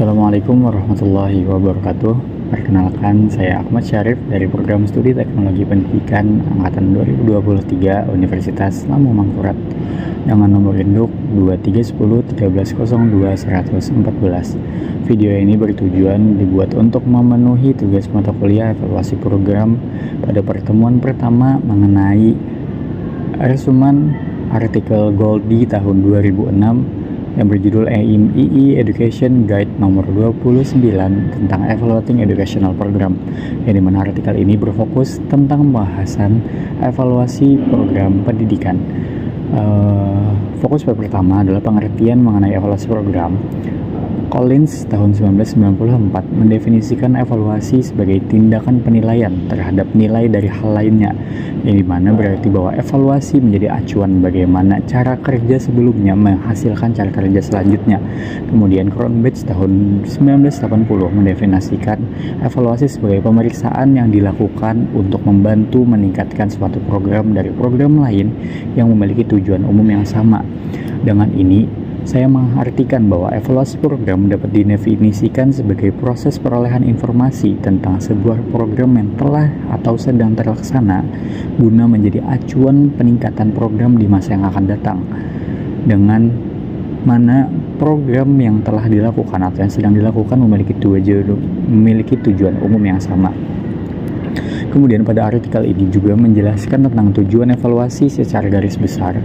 Assalamualaikum warahmatullahi wabarakatuh. Perkenalkan, saya Ahmad Syarif dari Program Studi Teknologi Pendidikan Angkatan 2023 Universitas Lampung Mangkurat dengan nomor induk 231013021114. Video ini bertujuan dibuat untuk memenuhi tugas mata kuliah evaluasi program pada pertemuan pertama mengenai resumen artikel Goldie tahun 2006 yang berjudul EIMII Education Guide nomor 29 tentang Evaluating Educational Program, yang dimana artikel ini berfokus tentang pembahasan evaluasi program pendidikan. Fokus pertama adalah pengertian mengenai evaluasi program. Collins tahun 1994 mendefinisikan evaluasi sebagai tindakan penilaian terhadap nilai dari hal lainnya, yang dimana berarti bahwa evaluasi menjadi acuan bagaimana cara kerja sebelumnya menghasilkan cara kerja selanjutnya. Kemudian Cronbach tahun 1980 mendefinisikan evaluasi sebagai pemeriksaan yang dilakukan untuk membantu meningkatkan suatu program dari program lain yang memiliki tujuan umum yang sama. Dengan ini, saya mengartikan bahwa evaluasi program dapat didefinisikan sebagai proses perolehan informasi tentang sebuah program yang telah atau sedang terlaksana guna menjadi acuan peningkatan program di masa yang akan datang, dengan mana program yang telah dilakukan atau yang sedang dilakukan memiliki tujuan umum yang sama. Kemudian pada artikel ini juga menjelaskan tentang tujuan evaluasi secara garis besar,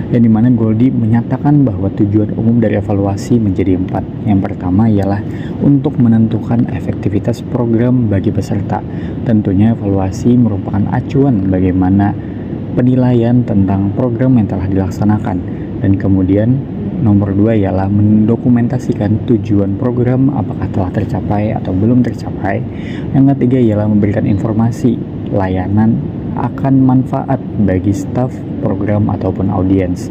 yang dimana Goldie menyatakan bahwa tujuan umum dari evaluasi menjadi 4. Yang pertama ialah untuk menentukan efektivitas program bagi peserta. Tentunya evaluasi merupakan acuan bagaimana penilaian tentang program yang telah dilaksanakan. Dan kemudian nomor 2 ialah mendokumentasikan tujuan program apakah telah tercapai atau belum tercapai. Yang ketiga ialah memberikan informasi layanan akan manfaat bagi staf program ataupun audiens.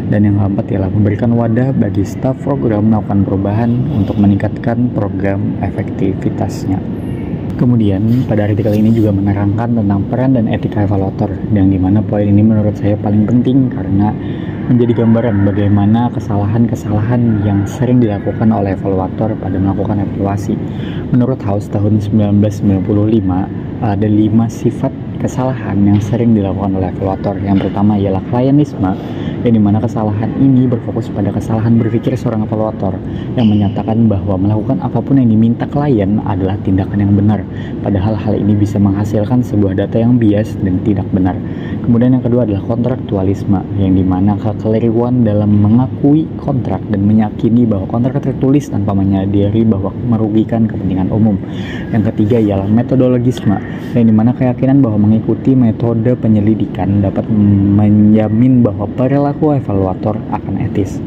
Dan yang keempat ialah memberikan wadah bagi staf program melakukan perubahan untuk meningkatkan program efektivitasnya. Kemudian pada artikel ini juga menerangkan tentang peran dan etika evaluator, yang dimana poin ini menurut saya paling penting karena menjadi gambaran bagaimana kesalahan-kesalahan yang sering dilakukan oleh evaluator pada melakukan evaluasi. Menurut House tahun 1995, ada 5 sifat kesalahan yang sering dilakukan oleh evaluator. Yang pertama ialah klienisme, yang dimana kesalahan ini berfokus pada kesalahan berpikir seorang evaluator yang menyatakan bahwa melakukan apapun yang diminta klien adalah tindakan yang benar, padahal hal ini bisa menghasilkan sebuah data yang bias dan tidak benar. Kemudian yang kedua adalah kontraktualisme, yang dimana kekeliruan dalam mengakui kontrak dan meyakini bahwa kontrak tertulis tanpa menyadari bahwa merugikan kepentingan umum. Yang ketiga ialah metodologisme, yang dimana keyakinan bahwa mengikuti metode penyelidikan dapat menjamin bahwa perilaku evaluator akan etis.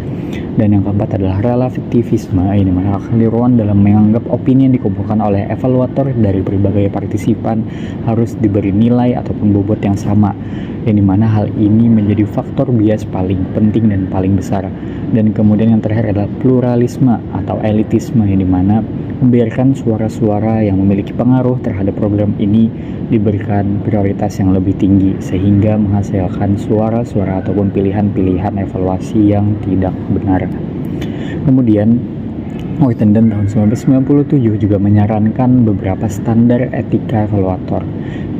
Dan yang keempat adalah relativisme, ini mana kekeliruan dalam menganggap opini yang dikumpulkan oleh evaluator dari berbagai partisipan harus diberi nilai ataupun bobot yang sama, yang dimana hal ini menjadi faktor bias paling penting dan paling besar. Dan kemudian yang terakhir adalah pluralisme atau elitisme, yang dimana membiarkan suara-suara yang memiliki pengaruh terhadap program ini diberikan prioritas yang lebih tinggi, sehingga menghasilkan suara-suara ataupun pilihan-pilihan evaluasi yang tidak benar. Kemudian Whitenden tahun 1997 juga menyarankan beberapa standar etika evaluator.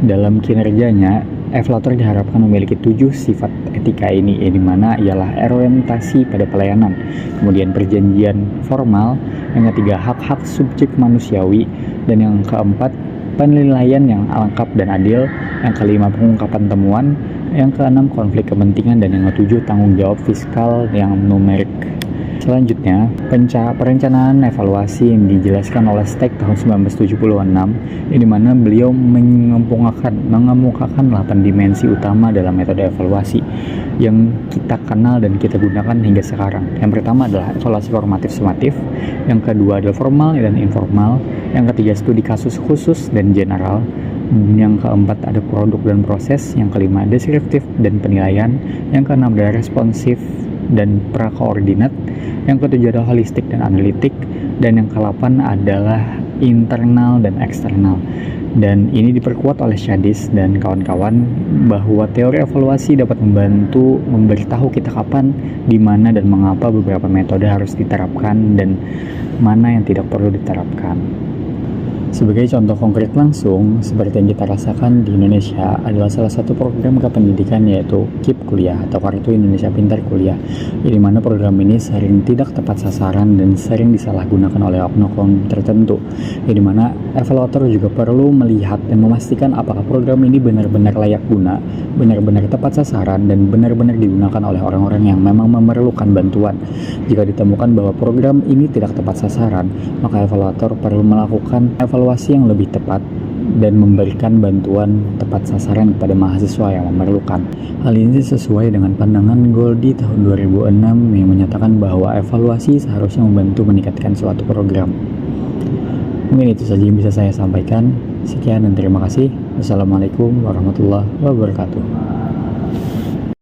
Dalam kinerjanya, evaluator diharapkan memiliki 7 sifat etika ini, yang dimana ialah orientasi pada pelayanan, kemudian perjanjian formal, yang ketiga hak-hak subjek manusiawi, dan yang keempat penilaian yang lengkap dan adil, yang kelima pengungkapan temuan, yang keenam konflik kepentingan, dan yang ketujuh tanggung jawab fiskal yang numerik. Selanjutnya, perencanaan evaluasi yang dijelaskan oleh Steck tahun 1976, yang dimana beliau mengemukakan 8 dimensi utama dalam metode evaluasi yang kita kenal dan kita gunakan hingga sekarang. Yang pertama adalah evaluasi formatif sumatif, yang kedua adalah formal dan informal, yang ketiga studi kasus khusus dan general, yang keempat ada produk dan proses, yang kelima deskriptif dan penilaian, yang keenam adalah responsif dan prakoordinat, yang ketujuh adalah holistik dan analitik, dan yang ke-8 adalah internal dan eksternal. Dan ini diperkuat oleh Shadis dan kawan-kawan bahwa teori evaluasi dapat membantu memberitahu kita kapan, di mana, dan mengapa beberapa metode harus diterapkan dan mana yang tidak perlu diterapkan. Sebagai contoh konkret langsung, seperti yang kita rasakan di Indonesia adalah salah satu program kependidikan yaitu KIP Kuliah atau Kartu Indonesia Pintar Kuliah, di mana program ini sering tidak tepat sasaran dan sering disalahgunakan oleh oknum tertentu, di mana evaluator juga perlu melihat dan memastikan apakah program ini benar-benar layak guna, benar-benar tepat sasaran, dan benar-benar digunakan oleh orang-orang yang memang memerlukan bantuan. Jika ditemukan bahwa program ini tidak tepat sasaran, maka evaluator perlu melakukan evaluasi yang lebih tepat dan memberikan bantuan tepat sasaran kepada mahasiswa yang memerlukan. Hal ini sesuai dengan pandangan Goldie tahun 2006 yang menyatakan bahwa evaluasi seharusnya membantu meningkatkan suatu program. Mungkin itu saja yang bisa saya sampaikan. Sekian dan terima kasih. Wassalamualaikum warahmatullahi wabarakatuh.